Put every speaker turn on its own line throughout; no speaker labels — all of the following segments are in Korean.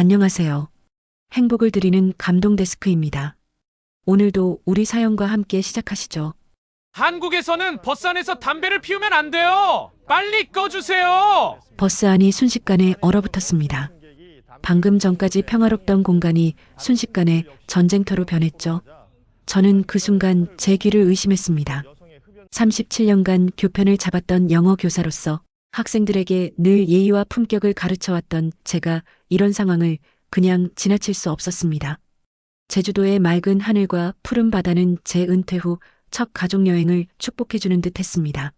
안녕하세요. 행복을 드리는 감동 데스크입니다. 오늘도 우리 사연과 함께 시작하시죠.
한국에서는 버스 안에서 담배를 피우면 안 돼요. 빨리 꺼주세요.
버스 안이 순식간에 얼어붙었습니다. 방금 전까지 평화롭던 공간이 순식간에 전쟁터로 변했죠. 저는 그 순간 제 귀를 의심했습니다. 37년간 교편을 잡았던 영어 교사로서 학생들에게 늘 예의와 품격을 가르쳐왔던 제가 이런 상황을 그냥 지나칠 수 없었습니다. 제주도의 맑은 하늘과 푸른 바다는 제 은퇴 후 첫 가족여행을 축복해주는 듯 했습니다.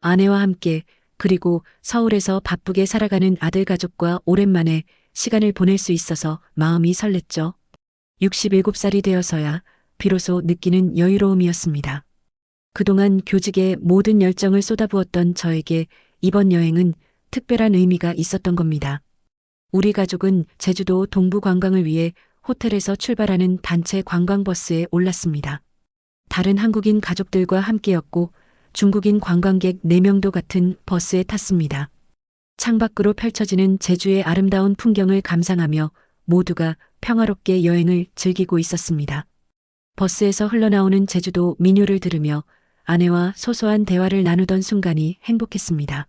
아내와 함께 그리고 서울에서 바쁘게 살아가는 아들 가족과 오랜만에 시간을 보낼 수 있어서 마음이 설렜죠. 67살이 되어서야 비로소 느끼는 여유로움이었습니다. 그동안 교직에 모든 열정을 쏟아부었던 저에게 이번 여행은 특별한 의미가 있었던 겁니다. 우리 가족은 제주도 동부 관광을 위해 호텔에서 출발하는 단체 관광버스에 올랐습니다. 다른 한국인 가족들과 함께였고 중국인 관광객 4명도 같은 버스에 탔습니다. 창밖으로 펼쳐지는 제주의 아름다운 풍경을 감상하며 모두가 평화롭게 여행을 즐기고 있었습니다. 버스에서 흘러나오는 제주도 민요를 들으며 아내와 소소한 대화를 나누던 순간이 행복했습니다.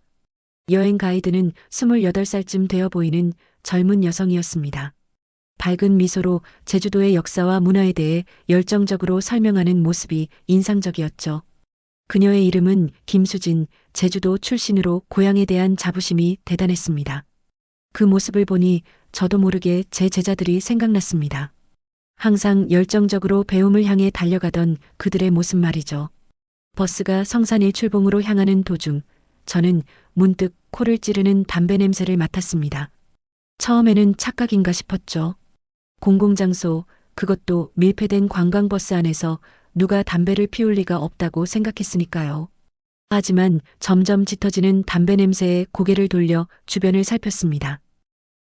여행 가이드는 28살쯤 되어 보이는 젊은 여성이었습니다. 밝은 미소로 제주도의 역사와 문화에 대해 열정적으로 설명하는 모습이 인상적이었죠. 그녀의 이름은 김수진, 제주도 출신으로 고향에 대한 자부심이 대단했습니다. 그 모습을 보니 저도 모르게 제 제자들이 생각났습니다. 항상 열정적으로 배움을 향해 달려가던 그들의 모습 말이죠. 버스가 성산 일출봉으로 향하는 도중 저는 문득 코를 찌르는 담배 냄새를 맡았습니다. 처음에는 착각인가 싶었죠. 공공장소, 그것도 밀폐된 관광버스 안에서 누가 담배를 피울 리가 없다고 생각했으니까요. 하지만 점점 짙어지는 담배 냄새에 고개를 돌려 주변을 살폈습니다.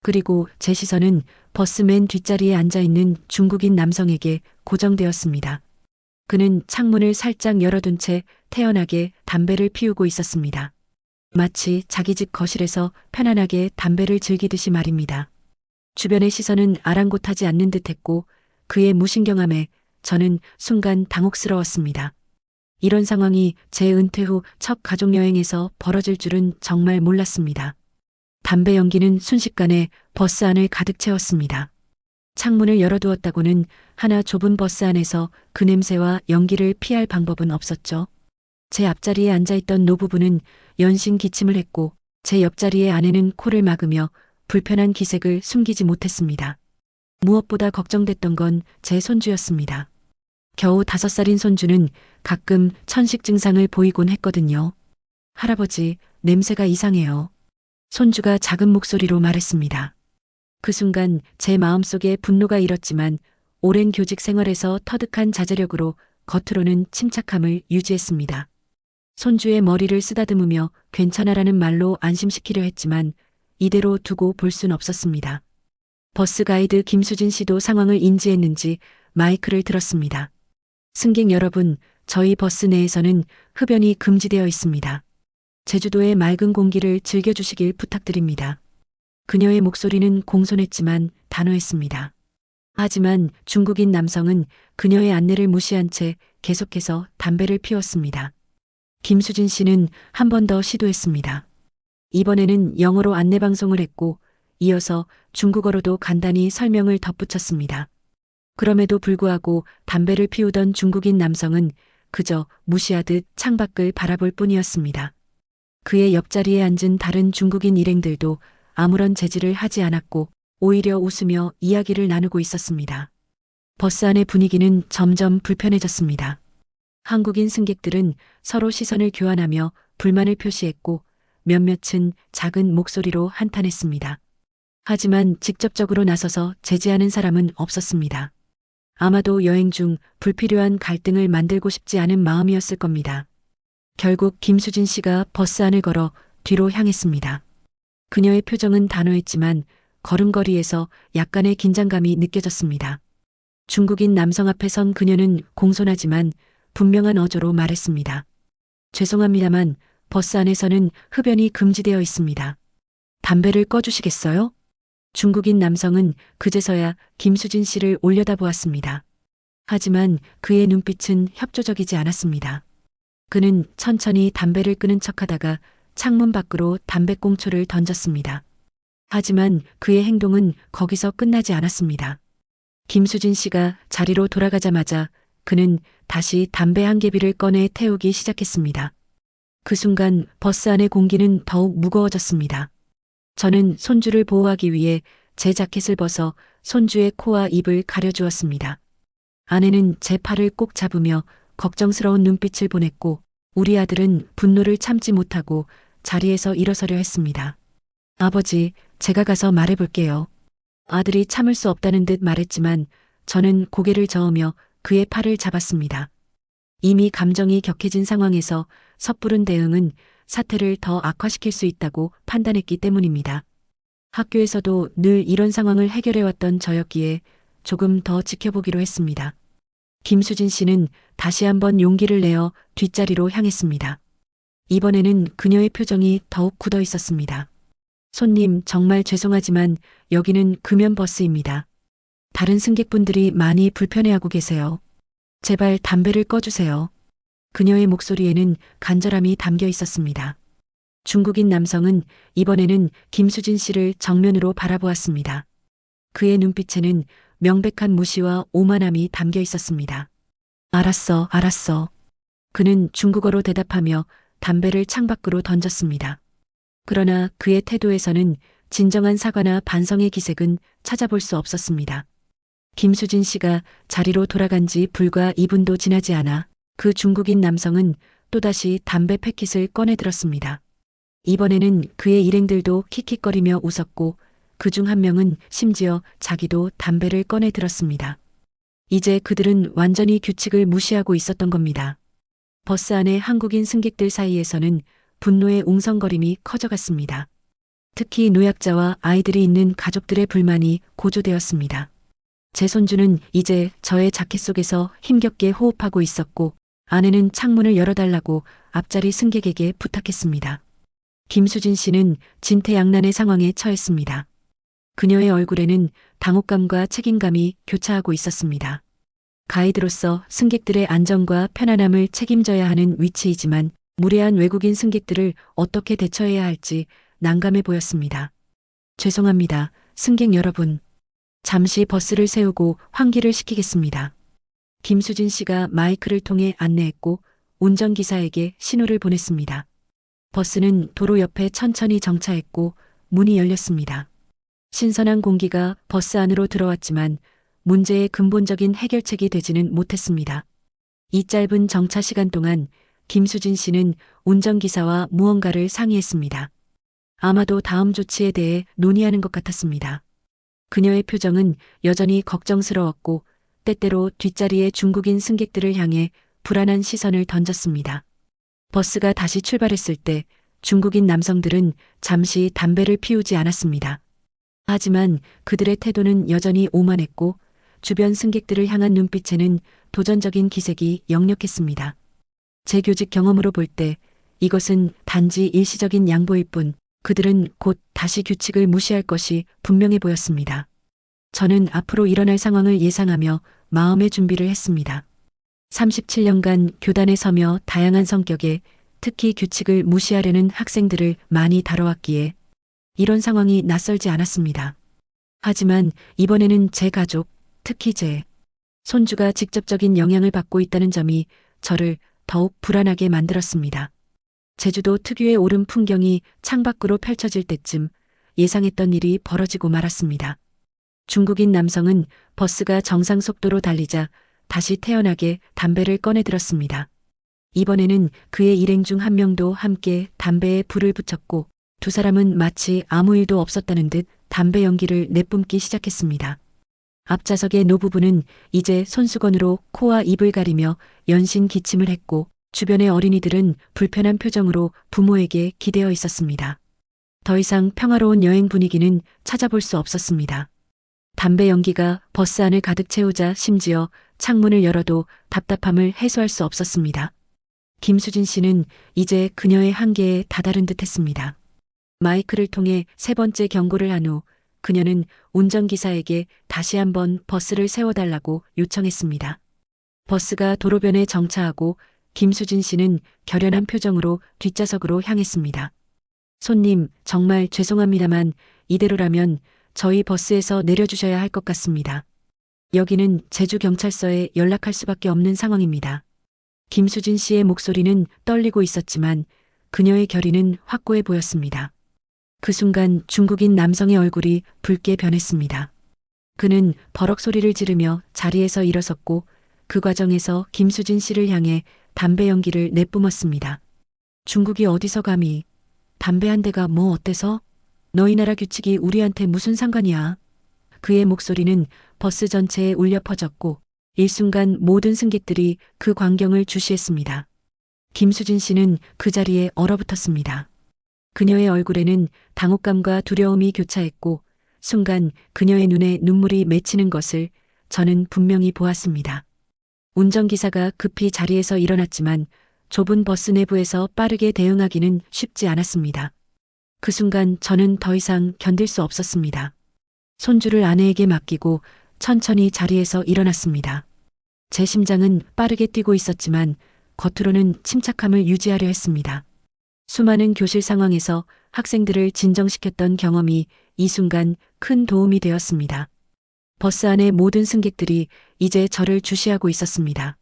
그리고 제 시선은 버스 맨 뒷자리에 앉아있는 중국인 남성에게 고정되었습니다. 그는 창문을 살짝 열어둔 채 태연하게 담배를 피우고 있었습니다. 마치 자기 집 거실에서 편안하게 담배를 즐기듯이 말입니다. 주변의 시선은 아랑곳하지 않는 듯했고 그의 무신경함에 저는 순간 당혹스러웠습니다. 이런 상황이 제 은퇴 후 첫 가족여행에서 벌어질 줄은 정말 몰랐습니다. 담배 연기는 순식간에 버스 안을 가득 채웠습니다. 창문을 열어두었다고는 하나 좁은 버스 안에서 그 냄새와 연기를 피할 방법은 없었죠. 제 앞자리에 앉아있던 노부부는 연신 기침을 했고 제 옆자리의 아내는 코를 막으며 불편한 기색을 숨기지 못했습니다. 무엇보다 걱정됐던 건 제 손주였습니다. 겨우 5살인 손주는 가끔 천식 증상을 보이곤 했거든요. 할아버지, 냄새가 이상해요. 손주가 작은 목소리로 말했습니다. 그 순간 제 마음속에 분노가 일었지만 오랜 교직 생활에서 터득한 자제력으로 겉으로는 침착함을 유지했습니다. 손주의 머리를 쓰다듬으며 괜찮아라는 말로 안심시키려 했지만 이대로 두고 볼 순 없었습니다. 버스 가이드 김수진 씨도 상황을 인지했는지 마이크를 들었습니다. 승객 여러분, 저희 버스 내에서는 흡연이 금지되어 있습니다. 제주도의 맑은 공기를 즐겨주시길 부탁드립니다. 그녀의 목소리는 공손했지만 단호했습니다. 하지만 중국인 남성은 그녀의 안내를 무시한 채 계속해서 담배를 피웠습니다. 김수진 씨는 한 번 더 시도했습니다. 이번에는 영어로 안내방송을 했고 이어서 중국어로도 간단히 설명을 덧붙였습니다. 그럼에도 불구하고 담배를 피우던 중국인 남성은 그저 무시하듯 창밖을 바라볼 뿐이었습니다. 그의 옆자리에 앉은 다른 중국인 일행들도 아무런 제지를 하지 않았고 오히려 웃으며 이야기를 나누고 있었습니다. 버스 안의 분위기는 점점 불편해졌습니다. 한국인 승객들은 서로 시선을 교환하며 불만을 표시했고 몇몇은 작은 목소리로 한탄했습니다. 하지만 직접적으로 나서서 제지하는 사람은 없었습니다. 아마도 여행 중 불필요한 갈등을 만들고 싶지 않은 마음이었을 겁니다. 결국 김수진 씨가 버스 안을 걸어 뒤로 향했습니다. 그녀의 표정은 단호했지만 걸음걸이에서 약간의 긴장감이 느껴졌습니다. 중국인 남성 앞에 선 그녀는 공손하지만 분명한 어조로 말했습니다. 죄송합니다만 버스 안에서는 흡연이 금지되어 있습니다. 담배를 꺼주시겠어요? 중국인 남성은 그제서야 김수진 씨를 올려다보았습니다. 하지만 그의 눈빛은 협조적이지 않았습니다. 그는 천천히 담배를 끄는 척하다가 창문 밖으로 담배꽁초를 던졌습니다. 하지만 그의 행동은 거기서 끝나지 않았습니다. 김수진 씨가 자리로 돌아가자마자 그는 다시 담배 한 개비를 꺼내 태우기 시작했습니다. 그 순간 버스 안의 공기는 더욱 무거워졌습니다. 저는 손주를 보호하기 위해 제 자켓을 벗어 손주의 코와 입을 가려주었습니다. 아내는 제 팔을 꼭 잡으며 걱정스러운 눈빛을 보냈고 우리 아들은 분노를 참지 못하고 자리에서 일어서려 했습니다. 아버지, 제가 가서 말해볼게요. 아들이 참을 수 없다는 듯 말했지만 저는 고개를 저으며 그의 팔을 잡았습니다. 이미 감정이 격해진 상황에서 섣부른 대응은 사태를 더 악화시킬 수 있다고 판단했기 때문입니다. 학교에서도 늘 이런 상황을 해결해왔던 저였기에 조금 더 지켜보기로 했습니다. 김수진 씨는 다시 한번 용기를 내어 뒷자리로 향했습니다. 이번에는 그녀의 표정이 더욱 굳어 있었습니다. 손님, 정말 죄송하지만 여기는 금연버스입니다. 다른 승객분들이 많이 불편해하고 계세요. 제발 담배를 꺼주세요. 그녀의 목소리에는 간절함이 담겨 있었습니다. 중국인 남성은 이번에는 김수진 씨를 정면으로 바라보았습니다. 그의 눈빛에는 명백한 무시와 오만함이 담겨 있었습니다. 알았어, 알았어. 그는 중국어로 대답하며 담배를 창밖으로 던졌습니다. 그러나 그의 태도에서는 진정한 사과나 반성의 기색은 찾아볼 수 없었습니다. 김수진 씨가 자리로 돌아간 지 불과 2분도 지나지 않아 그 중국인 남성은 또다시 담배 패킷을 꺼내 들었습니다. 이번에는 그의 일행들도 킥킥거리며 웃었고 그중 한 명은 심지어 자기도 담배를 꺼내 들었습니다. 이제 그들은 완전히 규칙을 무시하고 있었던 겁니다. 버스 안의 한국인 승객들 사이에서는 분노의 웅성거림이 커져갔습니다. 특히 노약자와 아이들이 있는 가족들의 불만이 고조되었습니다. 제 손주는 이제 저의 자켓 속에서 힘겹게 호흡하고 있었고 아내는 창문을 열어달라고 앞자리 승객에게 부탁했습니다. 김수진 씨는 진퇴양난의 상황에 처했습니다. 그녀의 얼굴에는 당혹감과 책임감이 교차하고 있었습니다. 가이드로서 승객들의 안전과 편안함을 책임져야 하는 위치이지만 무례한 외국인 승객들을 어떻게 대처해야 할지 난감해 보였습니다. 죄송합니다, 승객 여러분. 잠시 버스를 세우고 환기를 시키겠습니다. 김수진 씨가 마이크를 통해 안내했고 운전기사에게 신호를 보냈습니다. 버스는 도로 옆에 천천히 정차했고 문이 열렸습니다. 신선한 공기가 버스 안으로 들어왔지만 문제의 근본적인 해결책이 되지는 못했습니다. 이 짧은 정차 시간 동안 김수진 씨는 운전기사와 무언가를 상의했습니다. 아마도 다음 조치에 대해 논의하는 것 같았습니다. 그녀의 표정은 여전히 걱정스러웠고 때때로 뒷자리의 중국인 승객들을 향해 불안한 시선을 던졌습니다. 버스가 다시 출발했을 때 중국인 남성들은 잠시 담배를 피우지 않았습니다. 하지만 그들의 태도는 여전히 오만했고 주변 승객들을 향한 눈빛에는 도전적인 기색이 역력했습니다. 제 교직 경험으로 볼 때 이것은 단지 일시적인 양보일 뿐 그들은 곧 다시 규칙을 무시할 것이 분명해 보였습니다. 저는 앞으로 일어날 상황을 예상하며 마음의 준비를 했습니다. 37년간 교단에 서며 다양한 성격의 특히 규칙을 무시하려는 학생들을 많이 다뤄왔기에 이런 상황이 낯설지 않았습니다. 하지만 이번에는 제 가족, 특히 제 손주가 직접적인 영향을 받고 있다는 점이 저를 더욱 불안하게 만들었습니다. 제주도 특유의 오름 풍경이 창밖으로 펼쳐질 때쯤 예상했던 일이 벌어지고 말았습니다. 중국인 남성은 버스가 정상 속도로 달리자 다시 태연하게 담배를 꺼내 들었습니다. 이번에는 그의 일행 중 한 명도 함께 담배에 불을 붙였고 두 사람은 마치 아무 일도 없었다는 듯 담배 연기를 내뿜기 시작했습니다. 앞좌석의 노부부는 이제 손수건으로 코와 입을 가리며 연신 기침을 했고 주변의 어린이들은 불편한 표정으로 부모에게 기대어 있었습니다. 더 이상 평화로운 여행 분위기는 찾아볼 수 없었습니다. 담배 연기가 버스 안을 가득 채우자 심지어 창문을 열어도 답답함을 해소할 수 없었습니다. 김수진 씨는 이제 그녀의 한계에 다다른 듯 했습니다. 마이크를 통해 세 번째 경고를 한 후 그녀는 운전기사에게 다시 한번 버스를 세워달라고 요청했습니다. 버스가 도로변에 정차하고 김수진 씨는 결연한 표정으로 뒷좌석으로 향했습니다. 손님, 정말 죄송합니다만 이대로라면 저희 버스에서 내려주셔야 할 것 같습니다. 여기는 제주경찰서에 연락할 수밖에 없는 상황입니다. 김수진 씨의 목소리는 떨리고 있었지만 그녀의 결의는 확고해 보였습니다. 그 순간 중국인 남성의 얼굴이 붉게 변했습니다. 그는 버럭 소리를 지르며 자리에서 일어섰고 그 과정에서 김수진 씨를 향해 담배 연기를 내뿜었습니다. 중국이 어디서 감히? 담배 한 대가 뭐 어때서? 너희 나라 규칙이 우리한테 무슨 상관이야? 그의 목소리는 버스 전체에 울려 퍼졌고 일순간 모든 승객들이 그 광경을 주시했습니다. 김수진 씨는 그 자리에 얼어붙었습니다. 그녀의 얼굴에는 당혹감과 두려움이 교차했고 순간 그녀의 눈에 눈물이 맺히는 것을 저는 분명히 보았습니다. 운전기사가 급히 자리에서 일어났지만 좁은 버스 내부에서 빠르게 대응하기는 쉽지 않았습니다. 그 순간 저는 더 이상 견딜 수 없었습니다. 손주를 아내에게 맡기고 천천히 자리에서 일어났습니다. 제 심장은 빠르게 뛰고 있었지만 겉으로는 침착함을 유지하려 했습니다. 수많은 교실 상황에서 학생들을 진정시켰던 경험이 이 순간 큰 도움이 되었습니다. 버스 안의 모든 승객들이 이제 저를 주시하고 있었습니다.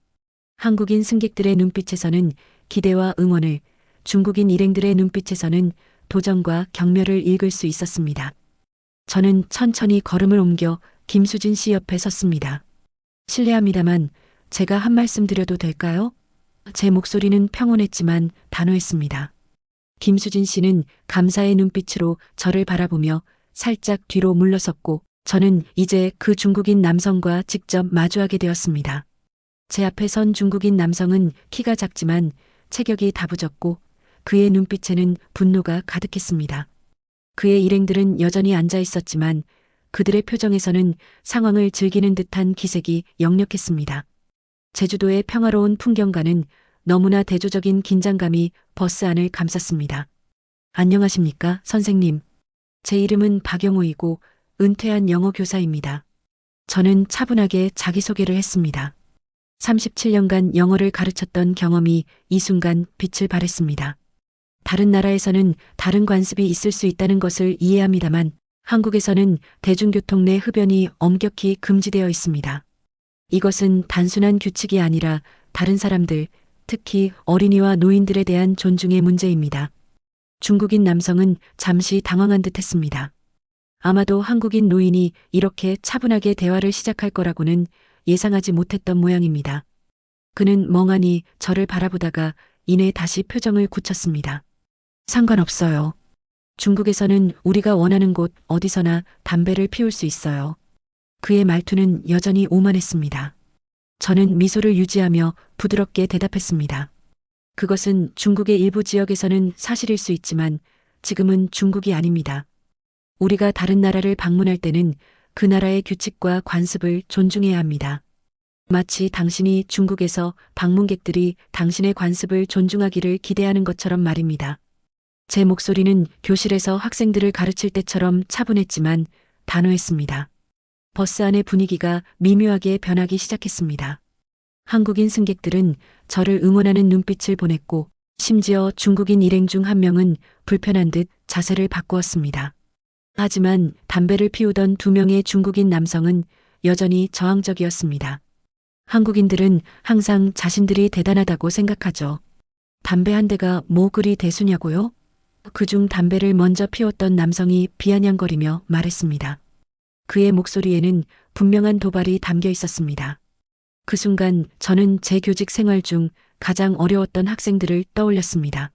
한국인 승객들의 눈빛에서는 기대와 응원을, 중국인 일행들의 눈빛에서는 도전과 경멸을 읽을 수 있었습니다. 저는 천천히 걸음을 옮겨 김수진 씨 옆에 섰습니다. 실례합니다만 제가 한 말씀 드려도 될까요? 제 목소리는 평온했지만 단호했습니다. 김수진 씨는 감사의 눈빛으로 저를 바라보며 살짝 뒤로 물러섰고 저는 이제 그 중국인 남성과 직접 마주하게 되었습니다. 제 앞에 선 중국인 남성은 키가 작지만 체격이 다부졌고 그의 눈빛에는 분노가 가득했습니다. 그의 일행들은 여전히 앉아 있었지만 그들의 표정에서는 상황을 즐기는 듯한 기색이 역력했습니다. 제주도의 평화로운 풍경과는 너무나 대조적인 긴장감이 버스 안을 감쌌습니다. 안녕하십니까, 선생님. 제 이름은 박영호이고 은퇴한 영어 교사입니다. 저는 차분하게 자기소개를 했습니다. 37년간 영어를 가르쳤던 경험이 이 순간 빛을 발했습니다. 다른 나라에서는 다른 관습이 있을 수 있다는 것을 이해합니다만 한국에서는 대중교통 내 흡연이 엄격히 금지되어 있습니다. 이것은 단순한 규칙이 아니라 다른 사람들, 특히 어린이와 노인들에 대한 존중의 문제입니다. 중국인 남성은 잠시 당황한 듯 했습니다. 아마도 한국인 노인이 이렇게 차분하게 대화를 시작할 거라고는 예상하지 못했던 모양입니다. 그는 멍하니 저를 바라보다가 이내 다시 표정을 굳혔습니다. 상관없어요. 중국에서는 우리가 원하는 곳 어디서나 담배를 피울 수 있어요. 그의 말투는 여전히 오만했습니다. 저는 미소를 유지하며 부드럽게 대답했습니다. 그것은 중국의 일부 지역에서는 사실일 수 있지만 지금은 중국이 아닙니다. 우리가 다른 나라를 방문할 때는 그 나라의 규칙과 관습을 존중해야 합니다. 마치 당신이 중국에서 방문객들이 당신의 관습을 존중하기를 기대하는 것처럼 말입니다. 제 목소리는 교실에서 학생들을 가르칠 때처럼 차분했지만 단호했습니다. 버스 안의 분위기가 미묘하게 변하기 시작했습니다. 한국인 승객들은 저를 응원하는 눈빛을 보냈고 심지어 중국인 일행 중 한 명은 불편한 듯 자세를 바꾸었습니다. 하지만 담배를 피우던 2명의 중국인 남성은 여전히 저항적이었습니다. 한국인들은 항상 자신들이 대단하다고 생각하죠. 담배 한 대가 뭐 그리 대수냐고요? 그중 담배를 먼저 피웠던 남성이 비아냥거리며 말했습니다. 그의 목소리에는 분명한 도발이 담겨 있었습니다. 그 순간 저는 제 교직 생활 중 가장 어려웠던 학생들을 떠올렸습니다.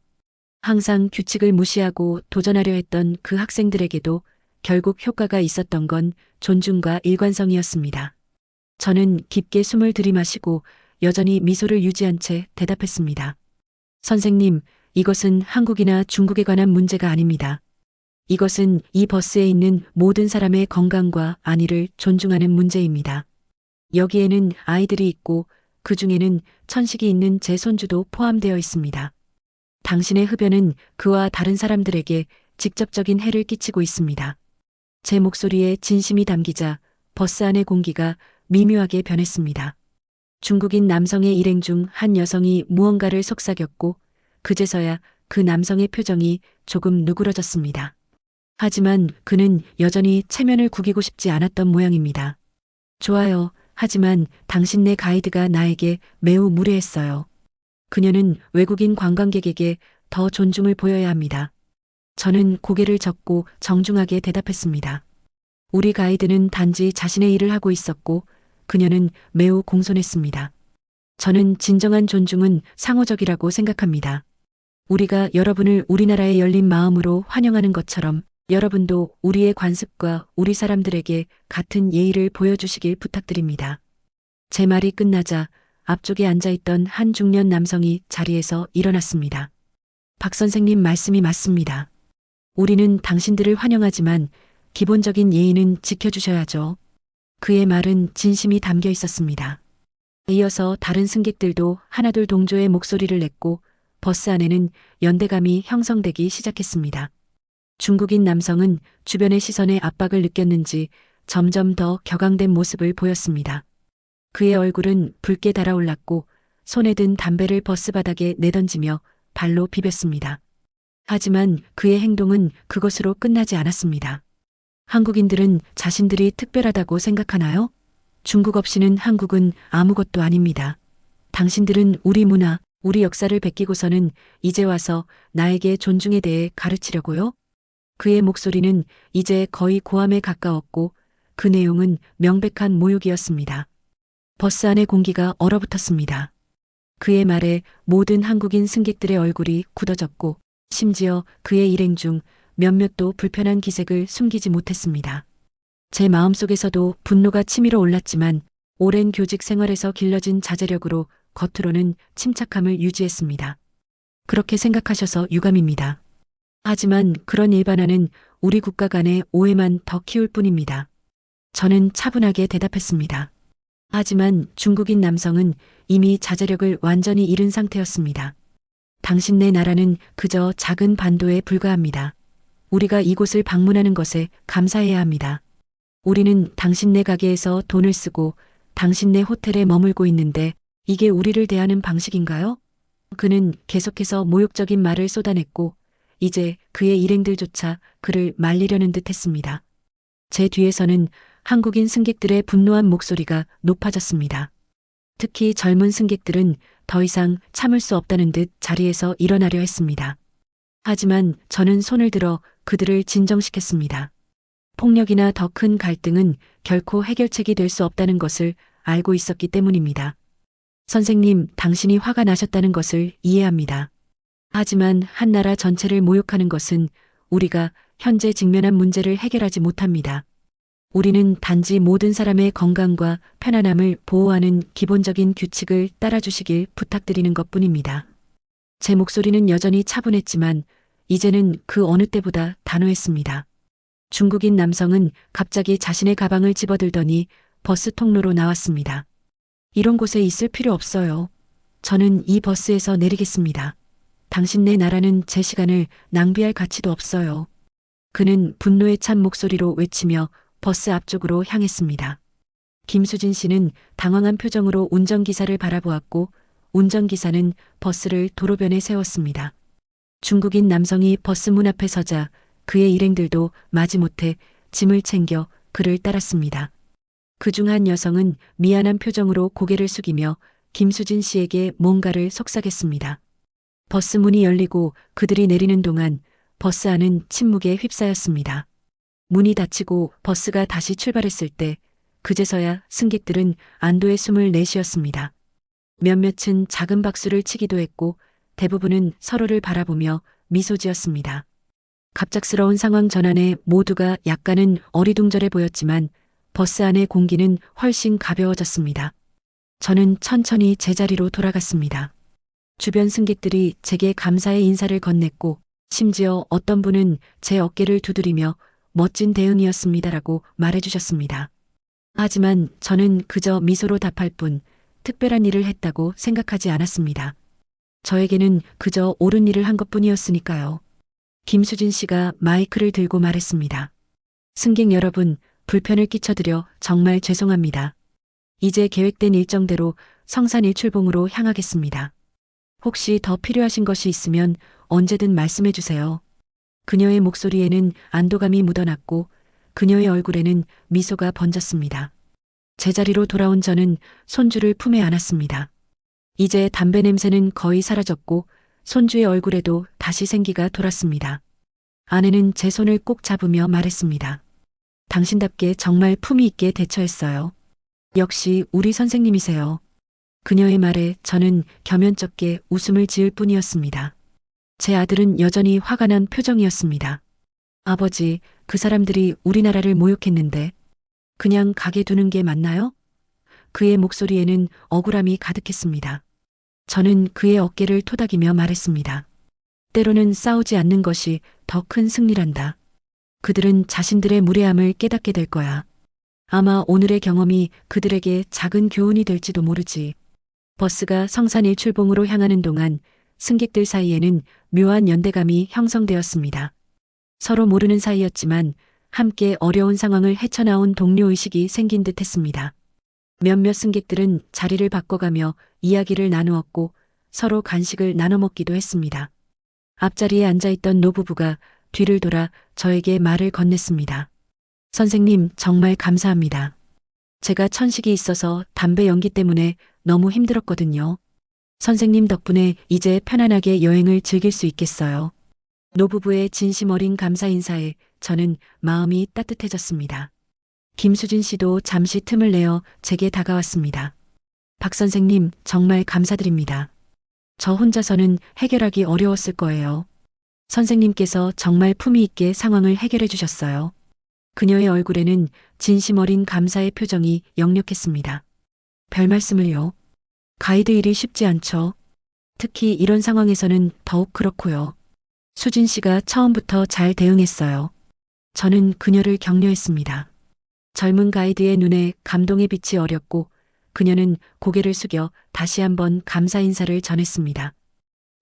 항상 규칙을 무시하고 도전하려 했던 그 학생들에게도 결국 효과가 있었던 건 존중과 일관성이었습니다. 저는 깊게 숨을 들이마시고 여전히 미소를 유지한 채 대답했습니다. 선생님, 이것은 한국이나 중국에 관한 문제가 아닙니다. 이것은 이 버스에 있는 모든 사람의 건강과 안위를 존중하는 문제입니다. 여기에는 아이들이 있고 그 중에는 천식이 있는 제 손주도 포함되어 있습니다. 당신의 흡연은 그와 다른 사람들에게 직접적인 해를 끼치고 있습니다. 제 목소리에 진심이 담기자 버스 안의 공기가 미묘하게 변했습니다. 중국인 남성의 일행 중 한 여성이 무언가를 속삭였고 그제서야 그 남성의 표정이 조금 누그러졌습니다. 하지만 그는 여전히 체면을 구기고 싶지 않았던 모양입니다. 좋아요. 하지만 당신네 가이드가 나에게 매우 무례했어요. 그녀는 외국인 관광객에게 더 존중을 보여야 합니다. 저는 고개를 젓고 정중하게 대답했습니다. 우리 가이드는 단지 자신의 일을 하고 있었고 그녀는 매우 공손했습니다. 저는 진정한 존중은 상호적이라고 생각합니다. 우리가 여러분을 우리나라의 열린 마음으로 환영하는 것처럼 여러분도 우리의 관습과 우리 사람들에게 같은 예의를 보여주시길 부탁드립니다. 제 말이 끝나자 앞쪽에 앉아있던 한 중년 남성이 자리에서 일어났습니다. 박 선생님 말씀이 맞습니다. 우리는 당신들을 환영하지만 기본적인 예의는 지켜주셔야죠. 그의 말은 진심이 담겨 있었습니다. 이어서 다른 승객들도 하나둘 동조의 목소리를 냈고 버스 안에는 연대감이 형성되기 시작했습니다. 중국인 남성은 주변의 시선의 압박을 느꼈는지 점점 더 격앙된 모습을 보였습니다. 그의 얼굴은 붉게 달아올랐고 손에 든 담배를 버스 바닥에 내던지며 발로 비볐습니다. 하지만 그의 행동은 그것으로 끝나지 않았습니다. 한국인들은 자신들이 특별하다고 생각하나요? 중국 없이는 한국은 아무것도 아닙니다. 당신들은 우리 문화, 우리 역사를 베끼고서는 이제 와서 나에게 존중에 대해 가르치려고요? 그의 목소리는 이제 거의 고함에 가까웠고 그 내용은 명백한 모욕이었습니다. 버스 안의 공기가 얼어붙었습니다. 그의 말에 모든 한국인 승객들의 얼굴이 굳어졌고 심지어 그의 일행 중 몇몇도 불편한 기색을 숨기지 못했습니다. 제 마음속에서도 분노가 치밀어 올랐지만 오랜 교직 생활에서 길러진 자제력으로 겉으로는 침착함을 유지했습니다. 그렇게 생각하셔서 유감입니다. 하지만 그런 일반화는 우리 국가 간의 오해만 더 키울 뿐입니다. 저는 차분하게 대답했습니다. 하지만 중국인 남성은 이미 자제력을 완전히 잃은 상태였습니다. 당신네 나라는 그저 작은 반도에 불과합니다. 우리가 이곳을 방문하는 것에 감사해야 합니다. 우리는 당신네 가게에서 돈을 쓰고 당신네 호텔에 머물고 있는데 이게 우리를 대하는 방식인가요? 그는 계속해서 모욕적인 말을 쏟아냈고 이제 그의 일행들조차 그를 말리려는 듯 했습니다. 제 뒤에서는 한국인 승객들의 분노한 목소리가 높아졌습니다. 특히 젊은 승객들은 더 이상 참을 수 없다는 듯 자리에서 일어나려 했습니다. 하지만 저는 손을 들어 그들을 진정시켰습니다. 폭력이나 더 큰 갈등은 결코 해결책이 될 수 없다는 것을 알고 있었기 때문입니다. 선생님, 당신이 화가 나셨다는 것을 이해합니다. 하지만 한 나라 전체를 모욕하는 것은 우리가 현재 직면한 문제를 해결하지 못합니다. 우리는 단지 모든 사람의 건강과 편안함을 보호하는 기본적인 규칙을 따라주시길 부탁드리는 것뿐입니다. 제 목소리는 여전히 차분했지만 이제는 그 어느 때보다 단호했습니다. 중국인 남성은 갑자기 자신의 가방을 집어들더니 버스 통로로 나왔습니다. 이런 곳에 있을 필요 없어요. 저는 이 버스에서 내리겠습니다. 당신네 나라는 제 시간을 낭비할 가치도 없어요. 그는 분노에 찬 목소리로 외치며 버스 앞쪽으로 향했습니다. 김수진 씨는 당황한 표정으로 운전기사를 바라보았고 운전기사는 버스를 도로변에 세웠습니다. 중국인 남성이 버스 문 앞에 서자 그의 일행들도 마지못해 짐을 챙겨 그를 따랐습니다. 그중 한 여성은 미안한 표정으로 고개를 숙이며 김수진 씨에게 뭔가를 속삭였습니다. 버스 문이 열리고 그들이 내리는 동안 버스 안은 침묵에 휩싸였습니다. 문이 닫히고 버스가 다시 출발했을 때 그제서야 승객들은 안도의 숨을 내쉬었습니다. 몇몇은 작은 박수를 치기도 했고 대부분은 서로를 바라보며 미소 지었습니다. 갑작스러운 상황 전환에 모두가 약간은 어리둥절해 보였지만 버스 안의 공기는 훨씬 가벼워졌습니다. 저는 천천히 제자리로 돌아갔습니다. 주변 승객들이 제게 감사의 인사를 건넸고 심지어 어떤 분은 제 어깨를 두드리며 멋진 대응이었습니다라고 말해주셨습니다. 하지만 저는 그저 미소로 답할 뿐 특별한 일을 했다고 생각하지 않았습니다. 저에게는 그저 옳은 일을 한 것뿐이었으니까요. 김수진 씨가 마이크를 들고 말했습니다. 승객 여러분, 불편을 끼쳐드려 정말 죄송합니다. 이제 계획된 일정대로 성산 일출봉으로 향하겠습니다. 혹시 더 필요하신 것이 있으면 언제든 말씀해 주세요. 그녀의 목소리에는 안도감이 묻어났고 그녀의 얼굴에는 미소가 번졌습니다. 제자리로 돌아온 저는 손주를 품에 안았습니다. 이제 담배 냄새는 거의 사라졌고 손주의 얼굴에도 다시 생기가 돌았습니다. 아내는 제 손을 꼭 잡으며 말했습니다. 당신답게 정말 품위 있게 대처했어요. 역시 우리 선생님이세요. 그녀의 말에 저는 겸연쩍게 웃음을 지을 뿐이었습니다. 제 아들은 여전히 화가 난 표정이었습니다. 아버지, 그 사람들이 우리나라를 모욕했는데 그냥 가게 두는 게 맞나요? 그의 목소리에는 억울함이 가득했습니다. 저는 그의 어깨를 토닥이며 말했습니다. 때로는 싸우지 않는 것이 더 큰 승리란다. 그들은 자신들의 무례함을 깨닫게 될 거야. 아마 오늘의 경험이 그들에게 작은 교훈이 될지도 모르지. 버스가 성산 일출봉으로 향하는 동안 승객들 사이에는 묘한 연대감이 형성되었습니다. 서로 모르는 사이였지만 함께 어려운 상황을 헤쳐나온 동료의식이 생긴 듯 했습니다. 몇몇 승객들은 자리를 바꿔가며 이야기를 나누었고 서로 간식을 나눠 먹기도 했습니다. 앞자리에 앉아있던 노부부가 뒤를 돌아 저에게 말을 건넸습니다. 선생님, 정말 감사합니다. 제가 천식이 있어서 담배 연기 때문에 너무 힘들었거든요. 선생님 덕분에 이제 편안하게 여행을 즐길 수 있겠어요. 노부부의 진심 어린 감사 인사에 저는 마음이 따뜻해졌습니다. 김수진 씨도 잠시 틈을 내어 제게 다가왔습니다. 박 선생님, 정말 감사드립니다. 저 혼자서는 해결하기 어려웠을 거예요. 선생님께서 정말 품위 있게 상황을 해결해 주셨어요. 그녀의 얼굴에는 진심 어린 감사의 표정이 역력했습니다. 별 말씀을요. 가이드 일이 쉽지 않죠. 특히 이런 상황에서는 더욱 그렇고요. 수진 씨가 처음부터 잘 대응했어요. 저는 그녀를 격려했습니다. 젊은 가이드의 눈에 감동의 빛이 어렸고 그녀는 고개를 숙여 다시 한번 감사 인사를 전했습니다.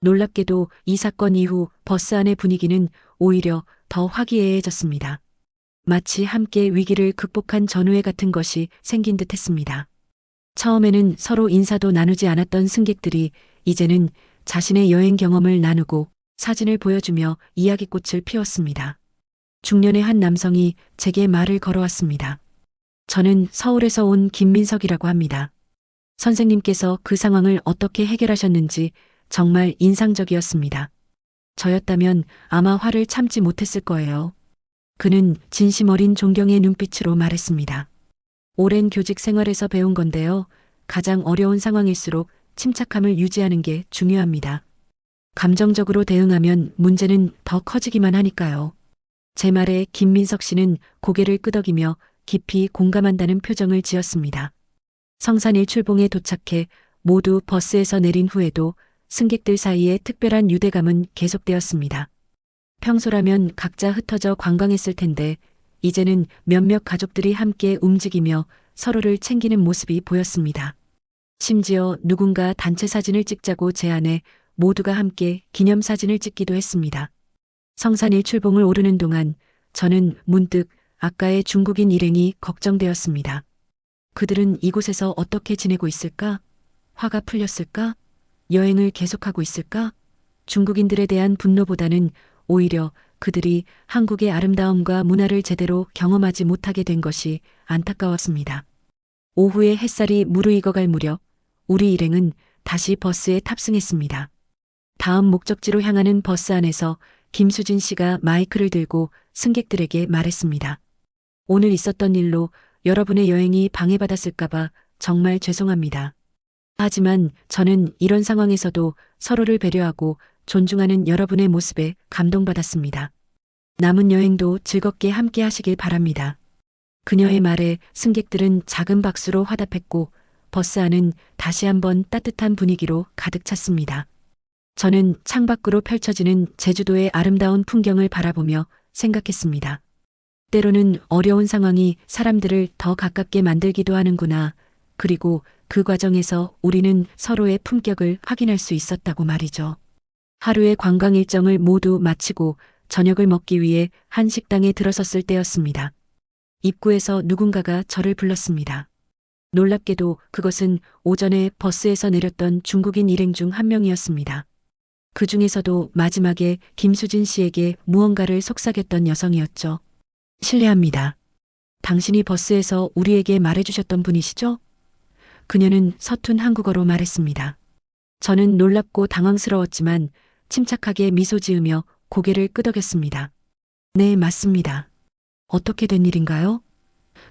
놀랍게도 이 사건 이후 버스 안의 분위기는 오히려 더 화기애애해졌습니다. 마치 함께 위기를 극복한 전우회 같은 것이 생긴 듯 했습니다. 처음에는 서로 인사도 나누지 않았던 승객들이 이제는 자신의 여행 경험을 나누고 사진을 보여주며 이야기꽃을 피웠습니다. 중년의 한 남성이 제게 말을 걸어왔습니다. 저는 서울에서 온 김민석이라고 합니다. 선생님께서 그 상황을 어떻게 해결하셨는지 정말 인상적이었습니다. 저였다면 아마 화를 참지 못했을 거예요. 그는 진심 어린 존경의 눈빛으로 말했습니다. 오랜 교직 생활에서 배운 건데요. 가장 어려운 상황일수록 침착함을 유지하는 게 중요합니다. 감정적으로 대응하면 문제는 더 커지기만 하니까요. 제 말에 김민석 씨는 고개를 끄덕이며 깊이 공감한다는 표정을 지었습니다. 성산 일출봉에 도착해 모두 버스에서 내린 후에도 승객들 사이에 특별한 유대감은 계속되었습니다. 평소라면 각자 흩어져 관광했을 텐데 이제는 몇몇 가족들이 함께 움직이며 서로를 챙기는 모습이 보였습니다. 심지어 누군가 단체 사진을 찍자고 제안해 모두가 함께 기념사진을 찍기도 했습니다. 성산 일출봉을 오르는 동안 저는 문득 아까의 중국인 일행이 걱정되었습니다. 그들은 이곳에서 어떻게 지내고 있을까? 화가 풀렸을까? 여행을 계속하고 있을까? 중국인들에 대한 분노보다는 오히려 그들이 한국의 아름다움과 문화를 제대로 경험하지 못하게 된 것이 안타까웠습니다. 오후에 햇살이 무르익어갈 무렵 우리 일행은 다시 버스에 탑승했습니다. 다음 목적지로 향하는 버스 안에서 김수진 씨가 마이크를 들고 승객들에게 말했습니다. 오늘 있었던 일로 여러분의 여행이 방해받았을까봐 정말 죄송합니다. 하지만 저는 이런 상황에서도 서로를 배려하고 존중하는 여러분의 모습에 감동받았습니다. 남은 여행도 즐겁게 함께 하시길 바랍니다. 그녀의 말에 승객들은 작은 박수로 화답했고 버스 안은 다시 한번 따뜻한 분위기로 가득 찼습니다. 저는 창밖으로 펼쳐지는 제주도의 아름다운 풍경을 바라보며 생각했습니다. 때로는 어려운 상황이 사람들을 더 가깝게 만들기도 하는구나. 그리고 그 과정에서 우리는 서로의 품격을 확인할 수 있었다고 말이죠. 하루의 관광 일정을 모두 마치고 저녁을 먹기 위해 한 식당에 들어섰을 때였습니다. 입구에서 누군가가 저를 불렀습니다. 놀랍게도 그것은 오전에 버스에서 내렸던 중국인 일행 중 한 명이었습니다. 그 중에서도 마지막에 김수진 씨에게 무언가를 속삭였던 여성이었죠. 실례합니다. 당신이 버스에서 우리에게 말해주셨던 분이시죠? 그녀는 서툰 한국어로 말했습니다. 저는 놀랍고 당황스러웠지만 침착하게 미소 지으며 고개를 끄덕였습니다. 네, 맞습니다. 어떻게 된 일인가요?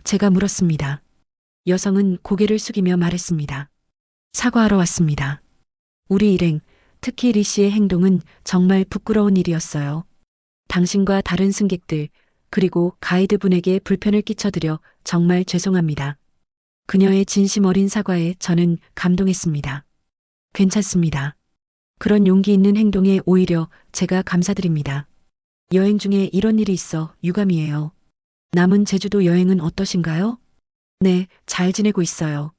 제가 물었습니다. 여성은 고개를 숙이며 말했습니다. 사과하러 왔습니다. 우리 일행, 특히 리 씨의 행동은 정말 부끄러운 일이었어요. 당신과 다른 승객들, 그리고 가이드분에게 불편을 끼쳐드려 정말 죄송합니다. 그녀의 진심 어린 사과에 저는 감동했습니다. 괜찮습니다. 그런 용기 있는 행동에 오히려 제가 감사드립니다. 여행 중에 이런 일이 있어 유감이에요. 남은 제주도 여행은 어떠신가요? 네, 잘 지내고 있어요.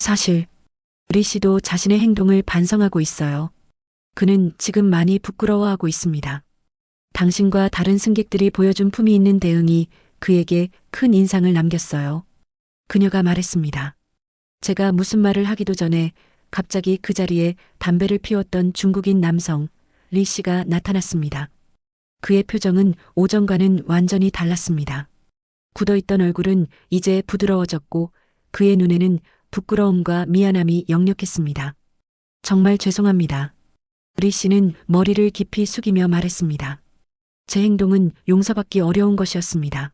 사실, 리 씨도 자신의 행동을 반성하고 있어요. 그는 지금 많이 부끄러워하고 있습니다. 당신과 다른 승객들이 보여준 품위 있는 대응이 그에게 큰 인상을 남겼어요. 그녀가 말했습니다. 제가 무슨 말을 하기도 전에 갑자기 그 자리에 담배를 피웠던 중국인 남성, 리 씨가 나타났습니다. 그의 표정은 오전과는 완전히 달랐습니다. 굳어있던 얼굴은 이제 부드러워졌고 그의 눈에는 부끄러움과 미안함이 역력했습니다. 정말 죄송합니다. 리 씨는 머리를 깊이 숙이며 말했습니다. 제 행동은 용서받기 어려운 것이었습니다.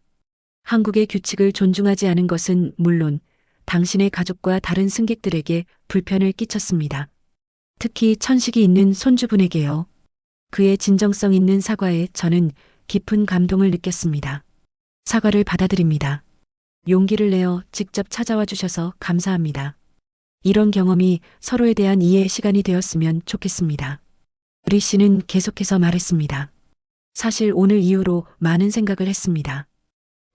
한국의 규칙을 존중하지 않은 것은 물론 당신의 가족과 다른 승객들에게 불편을 끼쳤습니다. 특히 천식이 있는 손주분에게요. 그의 진정성 있는 사과에 저는 깊은 감동을 느꼈습니다. 사과를 받아들입니다. 용기를 내어 직접 찾아와 주셔서 감사합니다. 이런 경험이 서로에 대한 이해의 시간이 되었으면 좋겠습니다. 리 씨는 계속해서 말했습니다. 사실 오늘 이후로 많은 생각을 했습니다.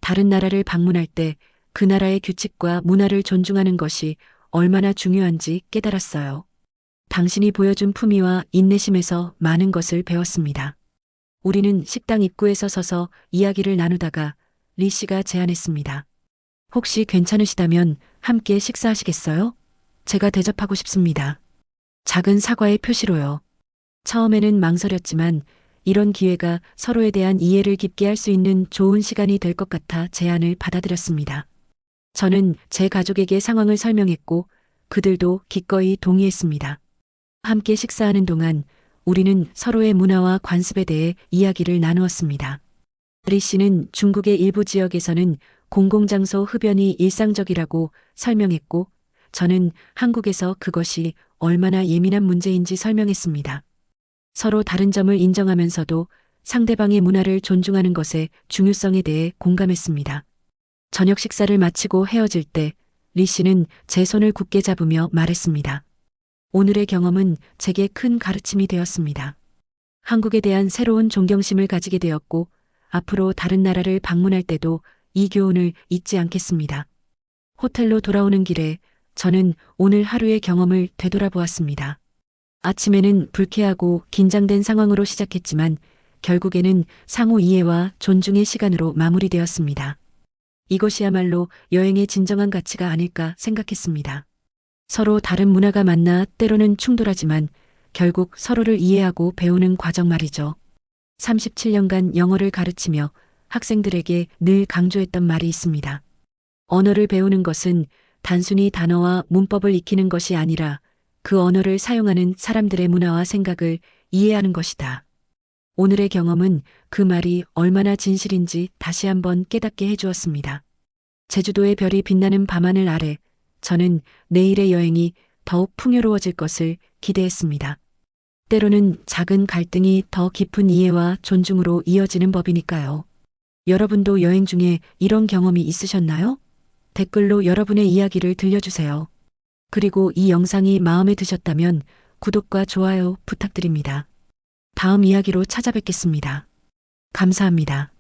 다른 나라를 방문할 때 그 나라의 규칙과 문화를 존중하는 것이 얼마나 중요한지 깨달았어요. 당신이 보여준 품위와 인내심에서 많은 것을 배웠습니다. 우리는 식당 입구에서 서서 이야기를 나누다가 리 씨가 제안했습니다. 혹시 괜찮으시다면 함께 식사하시겠어요? 제가 대접하고 싶습니다. 작은 사과의 표시로요. 처음에는 망설였지만 이런 기회가 서로에 대한 이해를 깊게 할 수 있는 좋은 시간이 될 것 같아 제안을 받아들였습니다. 저는 제 가족에게 상황을 설명했고 그들도 기꺼이 동의했습니다. 함께 식사하는 동안 우리는 서로의 문화와 관습에 대해 이야기를 나누었습니다. 리 씨는 중국의 일부 지역에서는 공공장소 흡연이 일상적이라고 설명했고 저는 한국에서 그것이 얼마나 예민한 문제인지 설명했습니다. 서로 다른 점을 인정하면서도 상대방의 문화를 존중하는 것의 중요성에 대해 공감했습니다. 저녁 식사를 마치고 헤어질 때 리 씨는 제 손을 굳게 잡으며 말했습니다. 오늘의 경험은 제게 큰 가르침이 되었습니다. 한국에 대한 새로운 존경심을 가지게 되었고 앞으로 다른 나라를 방문할 때도 이 교훈을 잊지 않겠습니다. 호텔로 돌아오는 길에 저는 오늘 하루의 경험을 되돌아보았습니다. 아침에는 불쾌하고 긴장된 상황으로 시작했지만 결국에는 상호 이해와 존중의 시간으로 마무리되었습니다. 이것이야말로 여행의 진정한 가치가 아닐까 생각했습니다. 서로 다른 문화가 만나 때로는 충돌하지만 결국 서로를 이해하고 배우는 과정 말이죠. 37년간 영어를 가르치며 학생들에게 늘 강조했던 말이 있습니다. 언어를 배우는 것은 단순히 단어와 문법을 익히는 것이 아니라 그 언어를 사용하는 사람들의 문화와 생각을 이해하는 것이다. 오늘의 경험은 그 말이 얼마나 진실인지 다시 한번 깨닫게 해주었습니다. 제주도의 별이 빛나는 밤하늘 아래 저는 내일의 여행이 더욱 풍요로워질 것을 기대했습니다. 때로는 작은 갈등이 더 깊은 이해와 존중으로 이어지는 법이니까요. 여러분도 여행 중에 이런 경험이 있으셨나요? 댓글로 여러분의 이야기를 들려주세요. 그리고 이 영상이 마음에 드셨다면 구독과 좋아요 부탁드립니다. 다음 이야기로 찾아뵙겠습니다. 감사합니다.